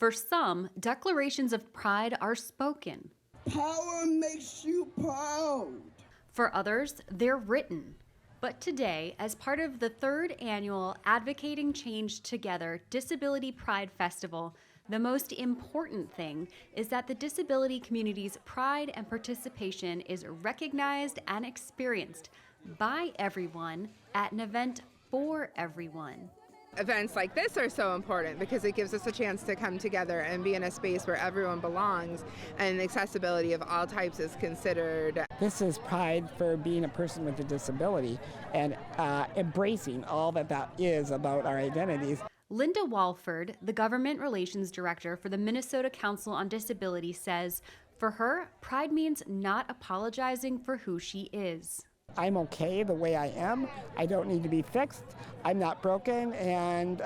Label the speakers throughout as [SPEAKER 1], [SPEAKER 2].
[SPEAKER 1] For some, declarations of pride are spoken.
[SPEAKER 2] Power makes you proud.
[SPEAKER 1] For others, they're written. But today, as part of the third annual Advocating Change Together Disability Pride Festival, the most important thing is that the disability community's pride and participation is recognized and experienced by everyone at an event for everyone.
[SPEAKER 3] Events like this are so important because it gives us a chance to come together and be in a space where everyone belongs and accessibility of all types is considered.
[SPEAKER 4] This is pride for being a person with a disability and embracing all that is about our identities.
[SPEAKER 1] Linda Walford, the Government Relations Director for the Minnesota Council on Disability, says, for her, pride means not apologizing for who she is.
[SPEAKER 4] I'm okay the way I am. I don't need to be fixed. I'm not broken, and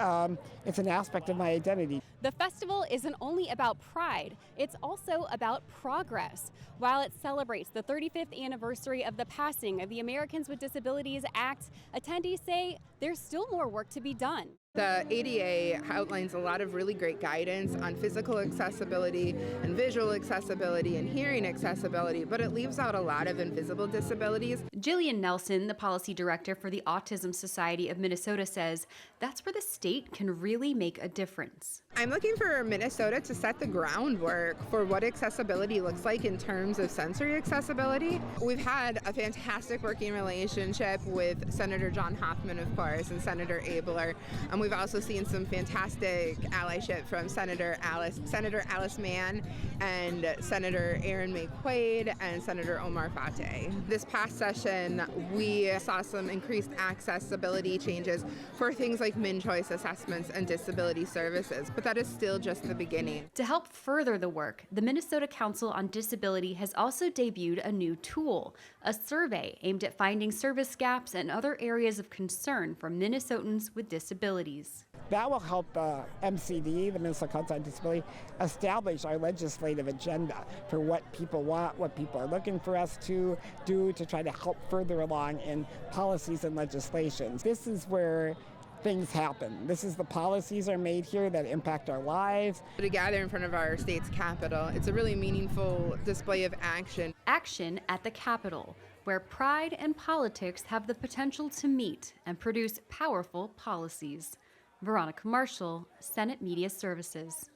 [SPEAKER 4] it's an aspect of my identity.
[SPEAKER 1] The festival isn't only about pride, it's also about progress. While it celebrates the 35th anniversary of the passing of the Americans with Disabilities Act, attendees say there's still more work to be done.
[SPEAKER 3] The ADA outlines a lot of really great guidance on physical accessibility and visual accessibility and hearing accessibility, but it leaves out a lot of invisible disabilities.
[SPEAKER 1] Jillian Nelson, the policy director for the Autism Society of Minnesota, says that's where the state can really make a difference.
[SPEAKER 3] I'm looking for Minnesota to set the groundwork for what accessibility looks like in terms of sensory accessibility. We've had a fantastic working relationship with Senator John Hoffman, of course, and Senator Abler. And we've also seen some fantastic allyship from Senator Alice Mann and Senator Aaron May Quaid and Senator Omar Fateh. This past session, we saw some increased accessibility changes for things like min-choice assessments and disability services, but that is still just the beginning.
[SPEAKER 1] To help further the work, the Minnesota Council on Disability has also debuted a new tool, a survey aimed at finding service gaps and other areas of concern for Minnesotans with disabilities.
[SPEAKER 4] That will help MCD, the Minnesota Council on Disability, establish our legislative agenda for what people want, what people are looking for us to do to try to help further along in policies and legislation. This is where things happen. This is the policies are made here that impact our lives.
[SPEAKER 3] To gather in front of our state's capitol, it's a really meaningful display of action.
[SPEAKER 1] Action at the Capitol, where pride and politics have the potential to meet and produce powerful policies. Veronica Marshall, Senate Media Services.